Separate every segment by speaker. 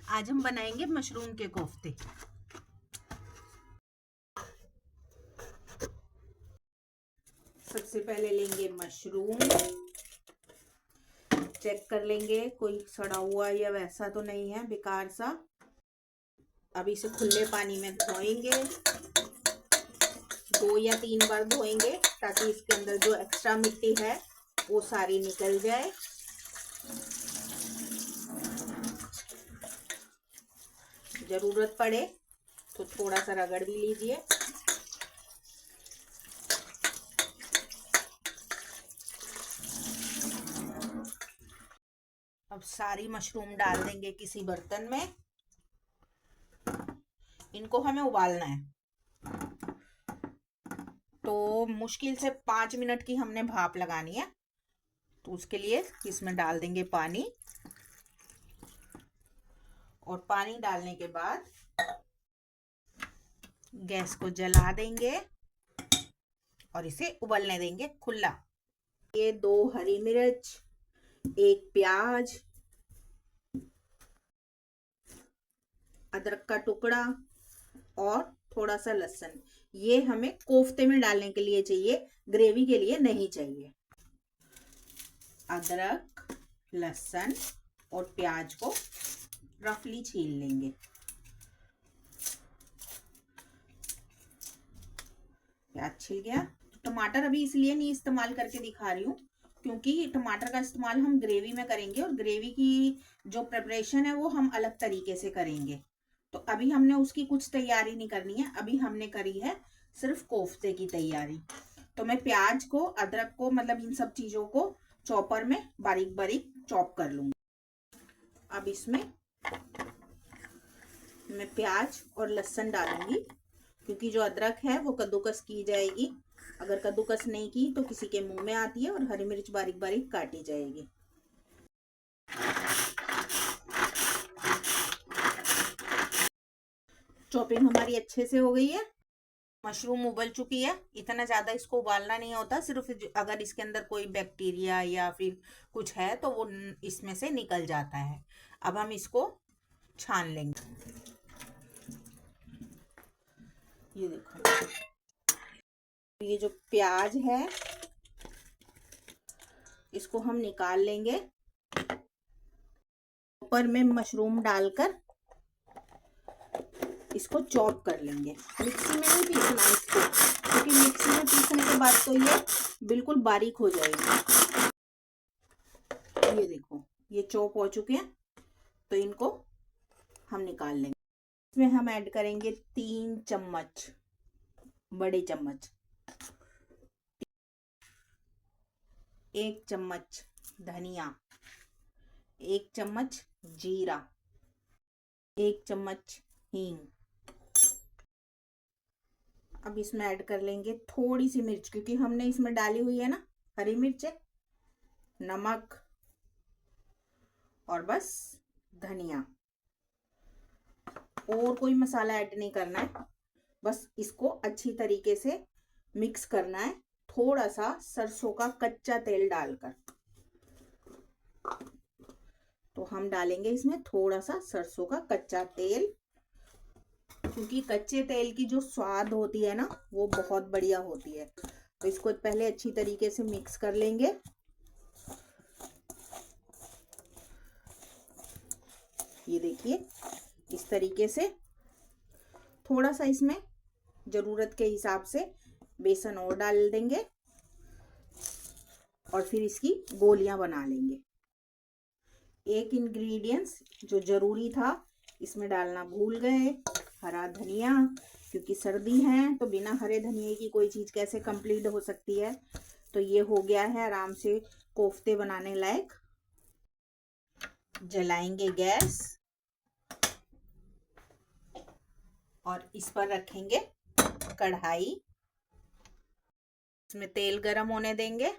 Speaker 1: आज हम बनाएंगे मशरूम के कोफ्ते। सबसे पहले लेंगे मशरूम, चेक कर लेंगे कोई सड़ा हुआ या वैसा तो नहीं है बेकार सा। अब इसे खुले पानी में धोएंगे, 2 या 3 बार धोएंगे ताकि इसके अंदर जो एक्स्ट्रा मिट्टी है वो सारी निकल जाए। जरूरत पड़े तो थोड़ा सा रगड़ भी लीजिए। अब सारी मशरूम डाल देंगे किसी बर्तन में। इनको हमें उबालना है, तो मुश्किल से 5 मिनट की हमने भाप लगानी है। तो उसके लिए इसमें डाल देंगे पानी, और पानी डालने के बाद गैस को जला देंगे और इसे उबलने देंगे खुला। ये 2 हरी मिर्च, 1 प्याज, अदरक का टुकड़ा और थोड़ा सा लहसुन, ये हमें कोफ्ते में डालने के लिए चाहिए, ग्रेवी के लिए नहीं चाहिए। अदरक, लहसुन और प्याज को रफली छील लेंगे। प्याज छिल गया। तो टमाटर अभी इसलिए नहीं इस्तेमाल करके दिखा रही हूँ क्योंकि टमाटर का इस्तेमाल हम ग्रेवी में करेंगे और ग्रेवी की जो प्रिपरेशन है वो हम अलग तरीके से करेंगे। तो अभी हमने उसकी कुछ तैयारी नहीं करनी है, अभी हमने करी है सिर्फ कोफ्ते की तैयारी। तो मैं प्याज को, अदरक को, मतलब इन सब चीजों को चॉपर में बारीक बारीक चॉप कर लूंगी। अब इसमें मैं प्याज और लहसुन डालूंगी क्योंकि जो अदरक है वो कद्दूकस की जाएगी। अगर कद्दूकस नहीं की तो किसी के मुंह में आती है। और हरी मिर्च बारीक बारीक काटी जाएगी। चॉपिंग हमारी अच्छे से हो गई है। मशरूम उबल चुकी है। इतना ज़्यादा इसको उबालना नहीं होता, सिर्फ अगर इसके अंदर कोई बैक्टीरिया या फिर कुछ है तो वो इसमें से निकल जाता है। अब हम इसको छान लेंगे। ये देखो, ये जो प्याज है इसको हम निकाल लेंगे। ऊपर में मशरूम डालकर इसको चॉप कर लेंगे। मिक्सी में नहीं पीसना इसको, क्योंकि मिक्सी में पीसने के बाद तो ये बिल्कुल बारीक हो जाएगी। ये देखो, ये चॉप हो चुके हैं, तो इनको हम निकाल लेंगे। इसमें हम ऐड करेंगे 3 चम्मच, बड़े चम्मच, 1 चम्मच धनिया, 1 चम्मच जीरा, 1 चम्मच हींग। अब इसमें ऐड कर लेंगे थोड़ी सी मिर्च, क्योंकि हमने इसमें डाली हुई है ना हरी मिर्च, नमक और बस धनिया। और कोई मसाला ऐड नहीं करना है, बस इसको अच्छी तरीके से मिक्स करना है। थोड़ा सा सरसों का कच्चा तेल डालकर, तो हम डालेंगे इसमें थोड़ा सा सरसों का कच्चा तेल, क्योंकि कच्चे तेल की जो स्वाद होती है ना वो बहुत बढ़िया होती है। तो इसको पहले अच्छी तरीके से मिक्स कर लेंगे। ये देखिए, इस तरीके से। थोड़ा सा इसमें जरूरत के हिसाब से बेसन और डाल देंगे और फिर इसकी गोलियां बना लेंगे। एक इंग्रेडिएंट्स जो जरूरी था इसमें डालना भूल गए, हरा धनिया, क्योंकि सर्दी है तो बिना हरे धनिए की कोई चीज कैसे कंप्लीट हो सकती है। तो ये हो गया है आराम से कोफ्ते बनाने लायक। जलाएंगे गैस और इस पर रखेंगे कढ़ाई। इसमें तेल गरम होने देंगे।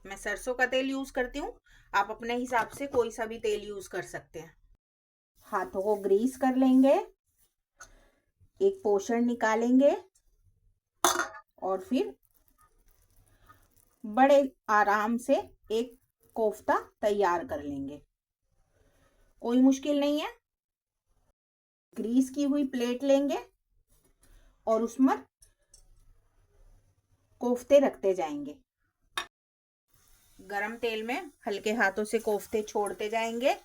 Speaker 1: मैं सरसों का तेल यूज करती हूँ, आप अपने हिसाब से कोई सा भी तेल यूज कर सकते हैं। हाथों को ग्रीस कर लेंगे, एक पोर्शन निकालेंगे और फिर बड़े आराम से एक कोफ्ता तैयार कर लेंगे। कोई मुश्किल नहीं है। ग्रीस की हुई प्लेट लेंगे और उसमें कोफ्ते रखते जाएंगे। गरम तेल में हल्के हाथों से कोफ्ते छोड़ते जाएंगे।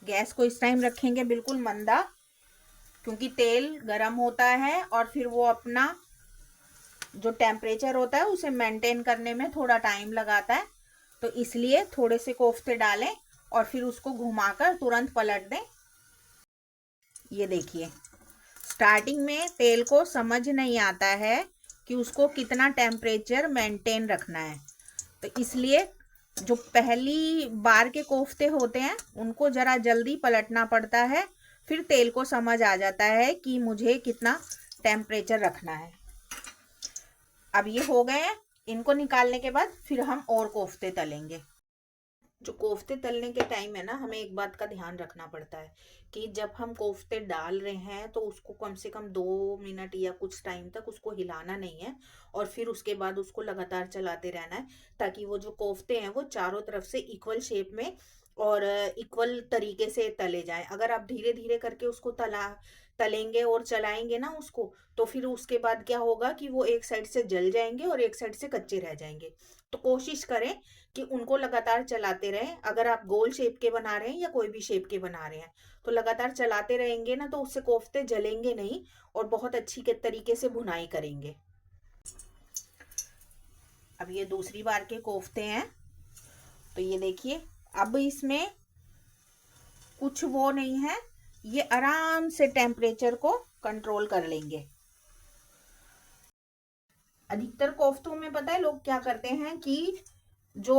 Speaker 1: गैस को इस टाइम रखेंगे बिल्कुल मंदा, क्योंकि तेल गरम होता है और फिर वो अपना जो टेम्परेचर होता है उसे मेंटेन करने में थोड़ा टाइम लगाता है। तो इसलिए थोड़े से कोफ्ते डालें और फिर उसको घुमाकर तुरंत पलट दें। ये देखिए, स्टार्टिंग में तेल को समझ नहीं आता है कि उसको कितना टेम्परेचर मेंटेन रखना है, तो इसलिए जो पहली बार के कोफ्ते होते हैं उनको ज़रा जल्दी पलटना पड़ता है, फिर तेल को समझ आ जाता है कि मुझे कितना टेम्परेचर रखना है। अब ये हो गए हैं, इनको निकालने के बाद फिर हम और कोफ्ते तलेंगे। जो कोफ्ते तलने के टाइम है ना, हमें एक बात का ध्यान रखना पड़ता है कि जब हम कोफ्ते डाल रहे हैं तो उसको कम से कम 2 मिनट या कुछ टाइम तक उसको हिलाना नहीं है, और फिर उसके बाद उसको लगातार चलाते रहना है, ताकि वो जो कोफ्ते हैं वो चारों तरफ से इक्वल शेप में और इक्वल तरीके से तले जाएं। अगर आप धीरे धीरे करके उसको तलेंगे और चलाएंगे ना उसको, तो फिर उसके बाद क्या होगा कि वो एक साइड से जल जाएंगे और एक साइड से कच्चे रह जाएंगे। तो कोशिश करें कि उनको लगातार चलाते रहें। अगर आप गोल शेप के बना रहे हैं या कोई भी शेप के बना रहे हैं तो लगातार चलाते रहेंगे ना, तो उससे कोफ्ते जलेंगे नहीं और बहुत अच्छी के तरीके से भुनाई करेंगे। अब ये दूसरी बार के कोफ्ते हैं, तो ये देखिए, अब इसमें कुछ वो नहीं है, ये आराम से टेम्परेचर को कंट्रोल कर लेंगे। अधिकतर कोफ्तों में पता है लोग क्या करते हैं कि जो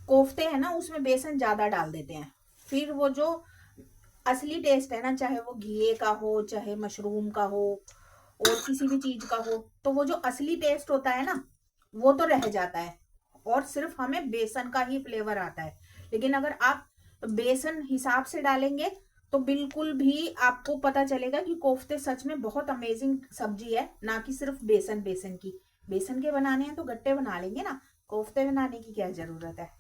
Speaker 1: कोफ्ते हैं ना उसमें बेसन ज्यादा डाल देते हैं, फिर वो जो असली टेस्ट है ना, चाहे वो घी का हो चाहे मशरूम का हो और किसी भी चीज का हो, तो वो जो असली टेस्ट होता है ना वो तो रह जाता है और सिर्फ हमें बेसन का ही फ्लेवर आता है। लेकिन अगर आप बेसन हिसाब से डालेंगे तो बिल्कुल भी आपको पता चलेगा कि कोफ्ते सच में बहुत अमेजिंग सब्जी है, ना कि सिर्फ बेसन की। बेसन के बनाने हैं तो गट्टे बना लेंगे ना, कोफ्ते बनाने की क्या जरूरत है।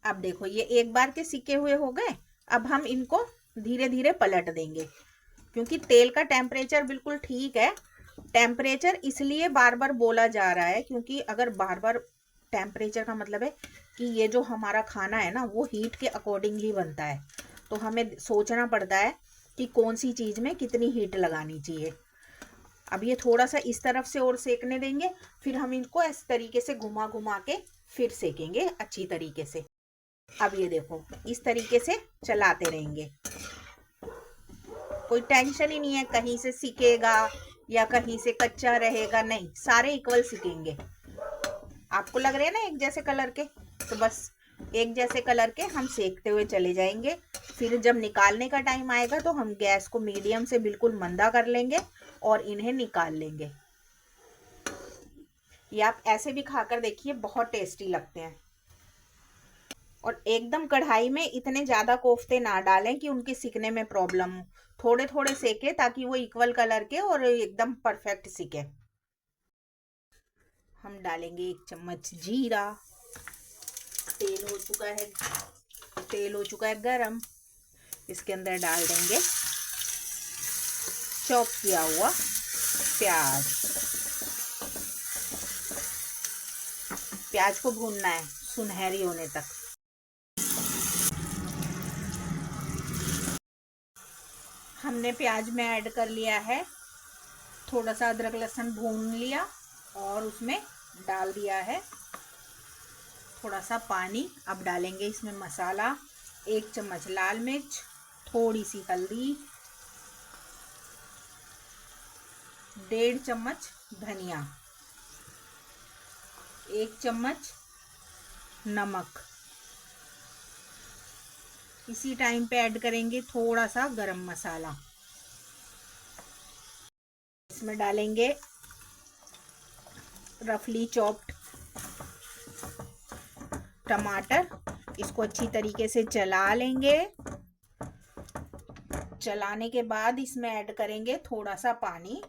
Speaker 1: अब देखो, ये एक बार के सिके हुए हो गए। अब हम इनको धीरे धीरे पलट देंगे, क्योंकि तेल का टेम्परेचर बिल्कुल ठीक है। टेम्परेचर इसलिए बार बार बोला जा रहा है क्योंकि अगर बार बार टेम्परेचर का मतलब है कि ये जो हमारा खाना है ना वो हीट के अकॉर्डिंगली बनता है, तो हमें सोचना पड़ता है कि कौन सी चीज़ में कितनी हीट लगानी चाहिए। अब ये थोड़ा सा इस तरफ से और सेकने देंगे, फिर हम इनको इस तरीके से घुमा घुमा के फिर सेकेंगे अच्छी तरीके से। अब ये देखो, इस तरीके से चलाते रहेंगे, कोई टेंशन ही नहीं है कहीं से सिकेगा या कहीं से कच्चा रहेगा, नहीं, सारे इक्वल सिकेंगे। आपको लग रहे हैं ना एक जैसे कलर के, तो बस एक जैसे कलर के हम सेकते हुए चले जाएंगे। फिर जब निकालने का टाइम आएगा तो हम गैस को मीडियम से बिल्कुल मंदा कर लेंगे और इन्हें निकाल लेंगे। ये आप ऐसे भी खाकर देखिए, बहुत टेस्टी लगते हैं। और एकदम कढ़ाई में इतने ज़्यादा कोफ्ते ना डालें कि उनके सिकने में प्रॉब्लम हो, थोड़े थोड़े सेके ताकि वो इक्वल कलर के और एकदम परफेक्ट सिके। हम डालेंगे 1 चम्मच जीरा। तेल हो चुका है, तेल हो चुका है गरम। इसके अंदर डाल देंगे चॉप किया हुआ प्याज। प्याज को भूनना है सुनहरी होने तक। हमने प्याज में ऐड कर लिया है, थोड़ा सा अदरक लहसुन भून लिया और उसमें डाल दिया है थोड़ा सा पानी। अब डालेंगे इसमें मसाला, 1 चम्मच लाल मिर्च, थोड़ी सी हल्दी, 1.5 चम्मच धनिया, 1 चम्मच नमक। इसी टाइम पे ऐड करेंगे थोड़ा सा गरम मसाला। इसमें डालेंगे रफली चॉप्ड टमाटर। इसको अच्छी तरीके से चला लेंगे। चलाने के बाद इसमें ऐड करेंगे थोड़ा सा पानी।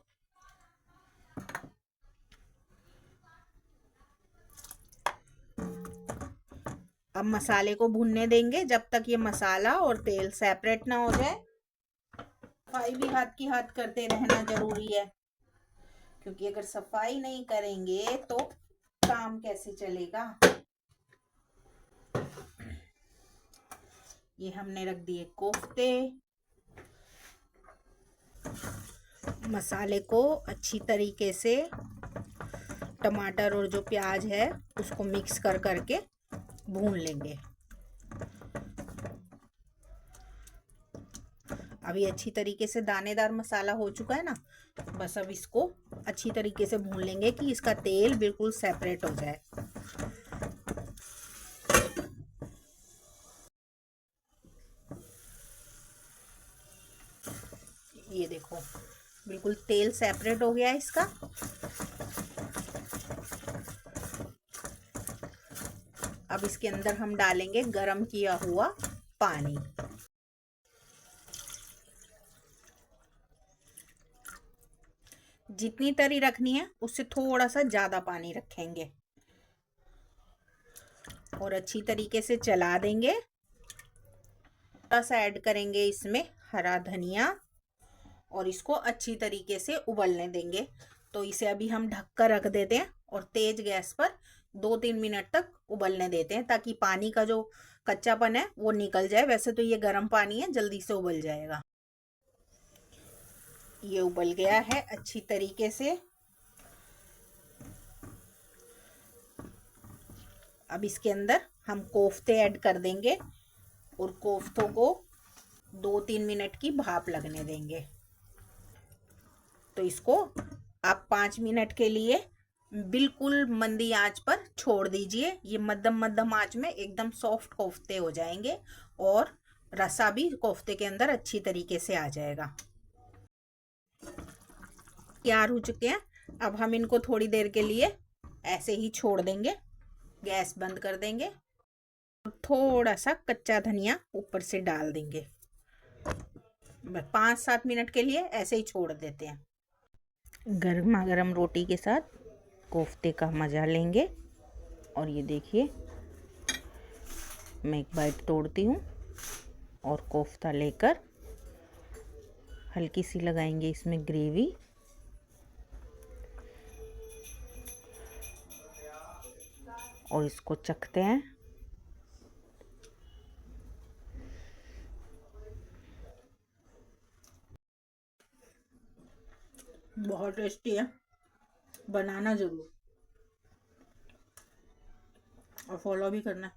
Speaker 1: अब मसाले को भुनने देंगे जब तक ये मसाला और तेल सेपरेट ना हो जाए। सफाई भी हाथ की हाथ करते रहना जरूरी है, क्योंकि अगर सफाई नहीं करेंगे तो काम कैसे चलेगा। ये हमने रख दिए कोफ्ते। मसाले को अच्छी तरीके से टमाटर और जो प्याज है उसको मिक्स कर करके भून लेंगे। अभी अच्छी तरीके से दानेदार मसाला हो चुका है ना, बस अब इसको अच्छी तरीके से भून लेंगे कि इसका तेल बिल्कुल सेपरेट हो जाए। ये देखो बिल्कुल तेल सेपरेट हो गया है इसका। अब इसके अंदर हम डालेंगे गरम किया हुआ पानी। जितनी तरी रखनी है उससे थोड़ा सा ज्यादा पानी रखेंगे और अच्छी तरीके से चला देंगे। थोड़ा सा ऐड करेंगे इसमें हरा धनिया और इसको अच्छी तरीके से उबलने देंगे। तो इसे अभी हम ढक कर रख देते हैं और तेज गैस पर 2-3 मिनट तक उबलने देते हैं, ताकि पानी का जो कच्चापन है वो निकल जाए। वैसे तो ये गर्म पानी है, जल्दी से उबल जाएगा। ये उबल गया है अच्छी तरीके से। अब इसके अंदर हम कोफ्ते ऐड कर देंगे और कोफ्तों को 2-3 मिनट की भाप लगने देंगे। तो इसको आप 5 मिनट के लिए बिल्कुल मंदी आंच पर छोड़ दीजिए। ये मध्यम मध्यम आंच में एकदम सॉफ्ट कोफ्ते हो जाएंगे और रसा भी कोफ्ते के अंदर अच्छी तरीके से आ जाएगा। तैयार हो चुके हैं। अब हम इनको थोड़ी देर के लिए ऐसे ही छोड़ देंगे, गैस बंद कर देंगे। थोड़ा सा कच्चा धनिया ऊपर से डाल देंगे। 5-7 मिनट के लिए ऐसे ही छोड़ देते हैं। गर्मा गर्म रोटी के साथ कोफ्ते का मज़ा लेंगे। और ये देखिए मैं एक बाइट तोड़ती हूँ और कोफ्ता लेकर हल्की सी लगाएंगे इसमें ग्रेवी। और इसको चखते हैं। बहुत टेस्टी है, बनाना जरूर और फॉलो भी करना।